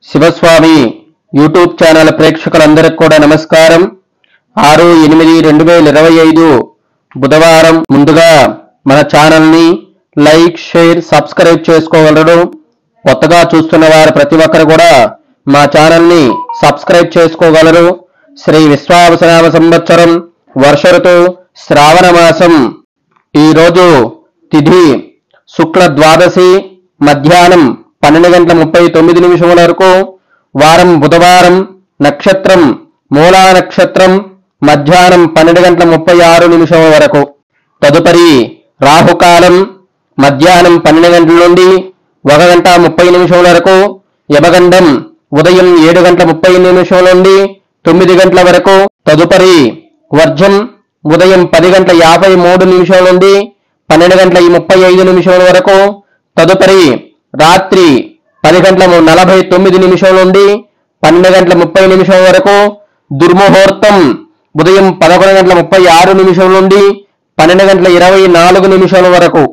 Shivaswami YouTube channel ప్రేక్షకులందరికీ కూడా నమస్కారం. 6/8/2025 బుధవారం. ముందుగా మన ఛానల్ని లైక్, షేర్, సబ్స్క్రైబ్ చేసుకోగలరు. కొత్తగా చూస్తున్న వారు ప్రతి ఒక్కరు కూడా మా ఛానల్ని సబ్స్క్రైబ్ చేసుకోగలరు. శ్రీ విశ్వావసనామ సంవత్సరం వర్ష ఋతువు శ్రావణ మాసం. ఈరోజు తిథి శుక్ల ద్వాదశి, మధ్యాహ్నం 12:39 వరకు. వారం బుధవారం. నక్షత్రం మూలా నక్షత్రం, మధ్యాహ్నం 12:36 వరకు. తదుపరి రాహుకాలం మధ్యాహ్నం 12 గంటల నుండి 1:30 వరకు. యమగండం ఉదయం 7:30 నుండి 9 గంటల వరకు. తదుపరి వర్జం ఉదయం 10:53 నుండి 12:35 వరకు. తదుపరి రాత్రి 10:49 నుండి 12:30 వరకు. దుర్ముహూర్తం ఉదయం 11:36 నుండి 12:24 వరకు.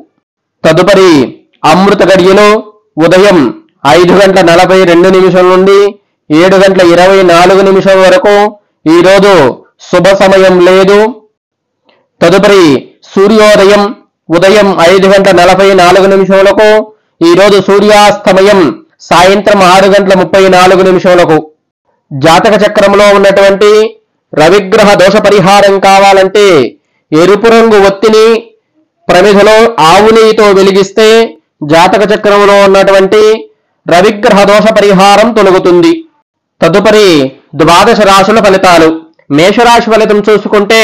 తదుపరి అమృత గడియలు ఉదయం 5:42 నుండి 7:24 వరకు. ఈరోజు శుభ సమయం లేదు. తదుపరి సూర్యోదయం ఉదయం 5:44 ఈరోజు సూర్యాస్తమయం సాయంత్రం 6:34. జాతక చక్రంలో ఉన్నటువంటి రవిగ్రహ దోష పరిహారం కావాలంటే ఎరుపు రంగు ఒత్తిని ప్రమిదలో ఆవు నెయ్యితో వెలిగిస్తే జాతక చక్రంలో ఉన్నటువంటి రవిగ్రహ దోష పరిహారం తొలగుతుంది. తదుపరి ద్వాదశ రాశుల ఫలితాలు. మేషరాశి ఫలితం చూసుకుంటే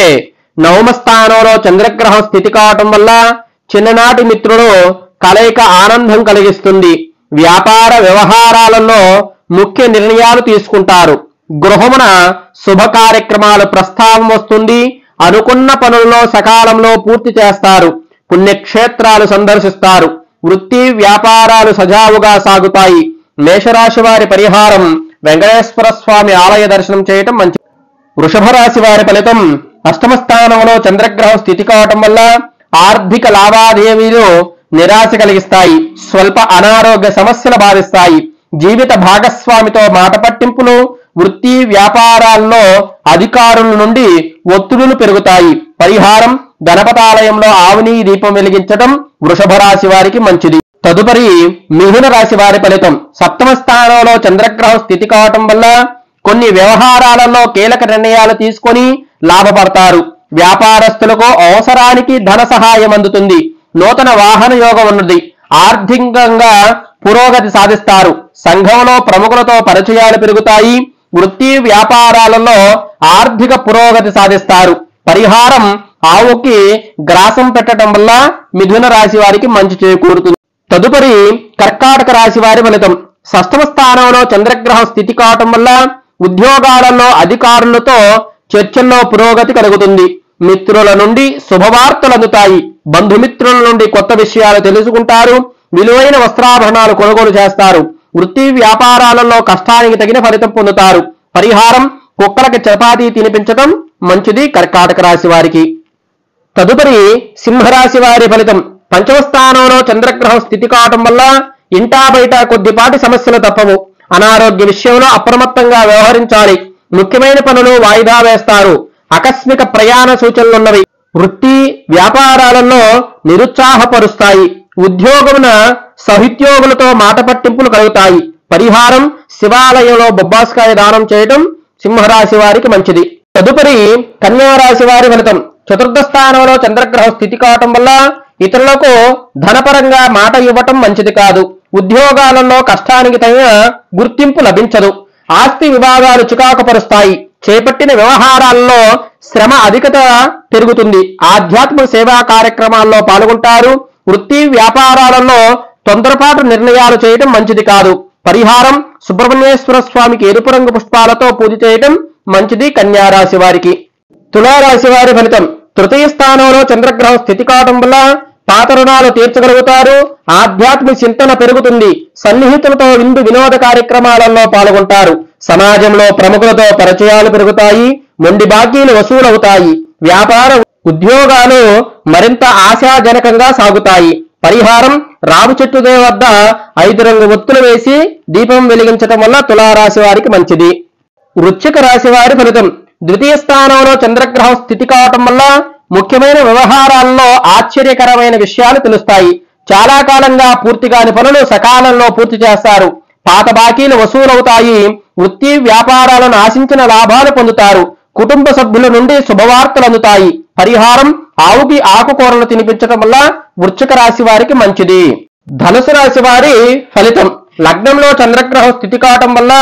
నవమ స్థానంలో చంద్రగ్రహం స్థితి కావటం వల్ల చిన్ననాటి మిత్రులు కలయిక ఆనందం కలిగిస్తుంది. వ్యాపార వ్యవహారాలలో ముఖ్య నిర్ణయాలు తీసుకుంటారు. గృహమున శుభ కార్యక్రమాలు ప్రస్తావం వస్తుంది. అనుకున్న పనులలో సకాలంలో పూర్తి చేస్తారు. పుణ్యక్షేత్రాలు సందర్శిస్తారు. వృత్తి వ్యాపారాలు సజావుగా సాగుతాయి. మేషరాశి వారి పరిహారం వెంకటేశ్వర స్వామి ఆలయ దర్శనం చేయటం మంచిది. వృషభ రాశి వారి ఫలితం. అష్టమ స్థానంలో చంద్రగ్రహం స్థితి కావటం వల్ల ఆర్థిక లావాదేవీలు నిరాశ కలిగిస్తాయి. స్వల్ప అనారోగ్య సమస్యలు బాధిస్తాయి. జీవిత భాగస్వామితో మాట పట్టింపులు, వృత్తి వ్యాపారాల్లో అధికారుల నుండి ఒత్తిడులు పెరుగుతాయి. పరిహారం గణపతాలయంలో ఆవుని దీపం వెలిగించడం వృషభ రాశి వారికి మంచిది. తదుపరి మిథున రాశి వారి ఫలితం. సప్తమ స్థానంలో చంద్రగ్రహం స్థితి కావటం వల్ల కొన్ని వ్యవహారాలలో కీలక నిర్ణయాలు తీసుకొని లాభపడతారు. వ్యాపారస్తులకు అవసరానికి ధన సహాయం అందుతుంది. నూతన వాహన యోగం ఉన్నది. ఆర్థికంగా పురోగతి సాధిస్తారు. సంఘంలో ప్రముఖులతో పరిచయాలు పెరుగుతాయి. వృత్తి వ్యాపారాలలో ఆర్థిక పురోగతి సాధిస్తారు. పరిహారం ఆవుకి గ్రాసం పెట్టడం వల్ల మిథున రాశి వారికి మంచి చేకూరుతుంది. తదుపరి కర్కాటక రాశి వారి ఫలితం. షష్టమ స్థానంలో చంద్రగ్రహం స్థితి కావటం వల్ల ఉద్యోగాలలో అధికారులతో చర్చల్లో పురోగతి కలుగుతుంది. మిత్రుల నుండి శుభవార్తలు అందుతాయి. బంధుమిత్రుల నుండి కొత్త విషయాలు తెలుసుకుంటారు. విలువైన వస్త్రాభరణాలు కొనుగోలు చేస్తారు. వృత్తి వ్యాపారాలలో కష్టానికి తగిన ఫలితం పొందుతారు. పరిహారం కుక్కలకి చపాతీ తినిపించడం మంచిది కర్కాటక రాశి వారికి. తదుపరి సింహరాశి వారి ఫలితం. పంచమ స్థానంలో చంద్రగ్రహం స్థితి కావటం వల్ల ఇంటా బయట కొద్దిపాటి సమస్యలు తప్పవు. అనారోగ్య విషయంలో అప్రమత్తంగా వ్యవహరించాలి. ముఖ్యమైన పనులు వాయిదా వేస్తారు. ఆకస్మిక ప్రయాణ సూచనలున్నవి. వృత్తి వ్యాపారాలలో నిరుత్సాహపరుస్తాయి. ఉద్యోగమున సహోద్యోగులతో మాట పట్టింపులు కలుగుతాయి. పరిహారం శివాలయంలో బొబ్బాస్కాయ దానం చేయడం సింహరాశి వారికి మంచిది. తదుపరి కన్యారాశి వారి ఫలితం. చతుర్థ స్థానంలో చంద్రగ్రహం స్థితి కావటం వల్ల ఇతరులకు ధనపరంగా మాట ఇవ్వటం మంచిది కాదు. ఉద్యోగాలలో కష్టానికి తగిన గుర్తింపు లభించదు. ఆస్తి వివాదాలు చికాకుపరుస్తాయి. చేపట్టిన వ్యవహారాల్లో శ్రమ అధికత పెరుగుతుంది. ఆధ్యాత్మిక సేవా కార్యక్రమాల్లో పాల్గొంటారు. వృత్తి వ్యాపారాలలో తొందరపాటు నిర్ణయాలు చేయటం మంచిది కాదు. పరిహారం సుబ్రహ్మణ్యేశ్వర స్వామికి ఎరుపు రంగు పుష్పాలతో పూజ చేయటం మంచిది కన్యారాశి వారికి. తులారాశి వారి ఫలితం. తృతీయ స్థానంలో చంద్రగ్రహం స్థితి కావడం వల్ల పాత రుణాలు తీర్చగలుగుతారు. ఆధ్యాత్మిక చింతన పెరుగుతుంది. సన్నిహితులతో విందు వినోద కార్యక్రమాలలో పాల్గొంటారు. సమాజంలో ప్రముఖులతో పరిచయాలు పెరుగుతాయి. మొండి బాకీలు వసూలవుతాయి. వ్యాపార ఉద్యోగాలు మరింత ఆశాజనకంగా సాగుతాయి. పరిహారం రావి చెట్టు వద్ద 5 రంగు ఒత్తులు వేసి దీపం వెలిగించటం వల్ల తులారాశి వారికి మంచిది. వృశ్చిక రాశి వారి ఫలితం. ద్వితీయ స్థానంలో చంద్రగ్రహం స్థితి కావటం వల్ల ముఖ్యమైన వ్యవహారాల్లో ఆశ్చర్యకరమైన విషయాలు తెలుస్తాయి. చాలా కాలంగా పూర్తి కాని పనులు సకాలంలో పూర్తి చేస్తారు. పాత బాకీలు వసూలవుతాయి. వృత్తి వ్యాపారాలను ఆశించిన లాభాలు పొందుతారు. కుటుంబ సభ్యుల నుండి శుభవార్తలు అందుతాయి. పరిహారం ఆవుకి ఆకుకూరలు తినిపించటం వల్ల వృశ్చిక రాశి వారికి మంచిది. ధనుసు రాశి వారి ఫలితం. లగ్నంలో చంద్రగ్రహం స్థితి కావటం వల్ల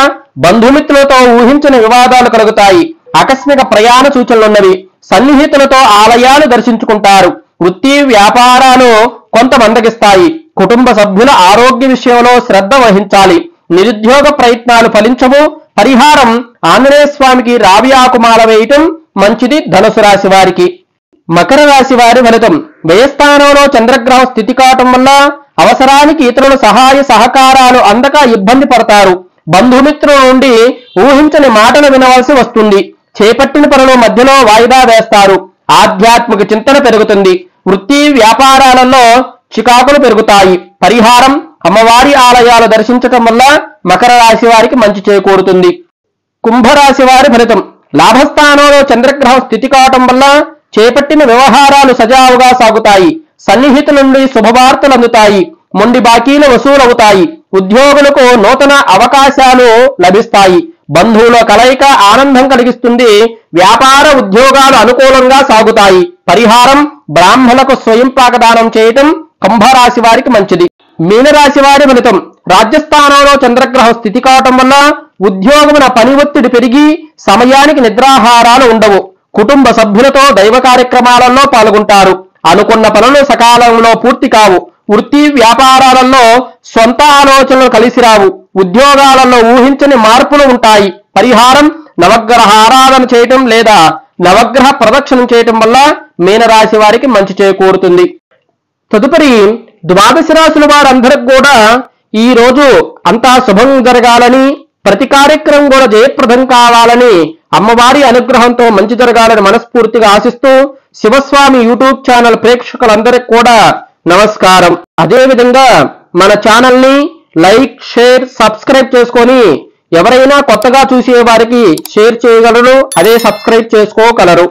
బంధుమిత్రులతో ఊహించని వివాదాలు కలుగుతాయి. ఆకస్మిక ప్రయాణ సూచనలున్నవి. సన్నిహితులతో ఆలయాలు దర్శించుకుంటారు. వృత్తి వ్యాపారాలు కొంత మందగిస్తాయి. కుటుంబ సభ్యుల ఆరోగ్య విషయంలో శ్రద్ధ వహించాలి. నిరుద్యోగ ప్రయత్నాలు ఫలించవు. పరిహారం ఆంజనేయ స్వామికి రావి ఆకుమాల వేయటం మంచిది ధనుసు రాశి వారికి. మకర రాశి వారి ఫలితం. వ్యయస్థానంలో చంద్రగ్రహం స్థితి కావటం వల్ల అవసరానికి ఇతరుల సహాయ సహకారాలు అందక ఇబ్బంది పడతారు. బంధుమిత్రుల నుండి ఊహించని మాటలు వినవలసి వస్తుంది. చేపట్టిన పనులు మధ్యలో వాయిదా వేస్తారు. ఆధ్యాత్మిక చింతన పెరుగుతుంది. వృత్తి వ్యాపారాలలో చికాకులు పెరుగుతాయి. పరిహారం అమ్మవారి ఆలయాలు దర్శించటం వల్ల మకర రాశి వారికి మంచి చేకూరుతుంది. కుంభరాశి వారి ఫలితం. లాభస్థానంలో చంద్రగ్రహం స్థితి కావటం వల్ల చేపట్టిన వ్యవహారాలు సజావుగా సాగుతాయి. సన్నిహితుల నుండి శుభవార్తలు అందుతాయి. మొండి బాకీలు వసూలవుతాయి. ఉద్యోగులకు నూతన అవకాశాలు లభిస్తాయి. బంధువుల కలయిక ఆనందం కలిగిస్తుంది. వ్యాపార ఉద్యోగాలు అనుకూలంగా సాగుతాయి. పరిహారం బ్రాహ్మణులకు స్వయం పాకదానం చేయటం కుంభరాశి వారికి మంచిది. మీనరాశి వారి ఫలితం. రాజ్యస్థానంలో చంద్రగ్రహం స్థితి కావటం వల్ల ఉద్యోగమున పని ఒత్తిడి పెరిగి సమయానికి నిద్రాహారాలు ఉండవు. కుటుంబ సభ్యులతో దైవ కార్యక్రమాలలో పాల్గొంటారు. అనుకున్న పనులు సకాలంలో పూర్తి కావు. వృత్తి వ్యాపారాలలో సొంత ఆలోచనలు కలిసి రావు. ఉద్యోగాలలో ఊహించని మార్పులు ఉంటాయి. పరిహారం నవగ్రహ ఆరాధన చేయటం లేదా నవగ్రహ ప్రదక్షిణం చేయటం వల్ల మీనరాశి వారికి మంచి చేకూరుతుంది. తదుపరి ద్వాదశ రాశుల వారందరికి కూడా ఈ రోజు అంతా శుభం జరగాలని, ప్రతి కార్యక్రమం కూడా జయప్రదం కావాలని, అమ్మవారి అనుగ్రహంతో మంచి జరగాలని మనస్ఫూర్తిగా ఆశిస్తూ శివస్వామి యూట్యూబ్ ఛానల్ ప్రేక్షకులందరికీ కూడా నమస్కారం. అదేవిధంగా మన ఛానల్ ని లైక్, షేర్, సబ్స్క్రైబ్ చేసుకొని ఎవరైనా కొత్తగా చూసే వారికి షేర్ చేయగలరు. అదే సబ్స్క్రైబ్ చేసుకోగలరు.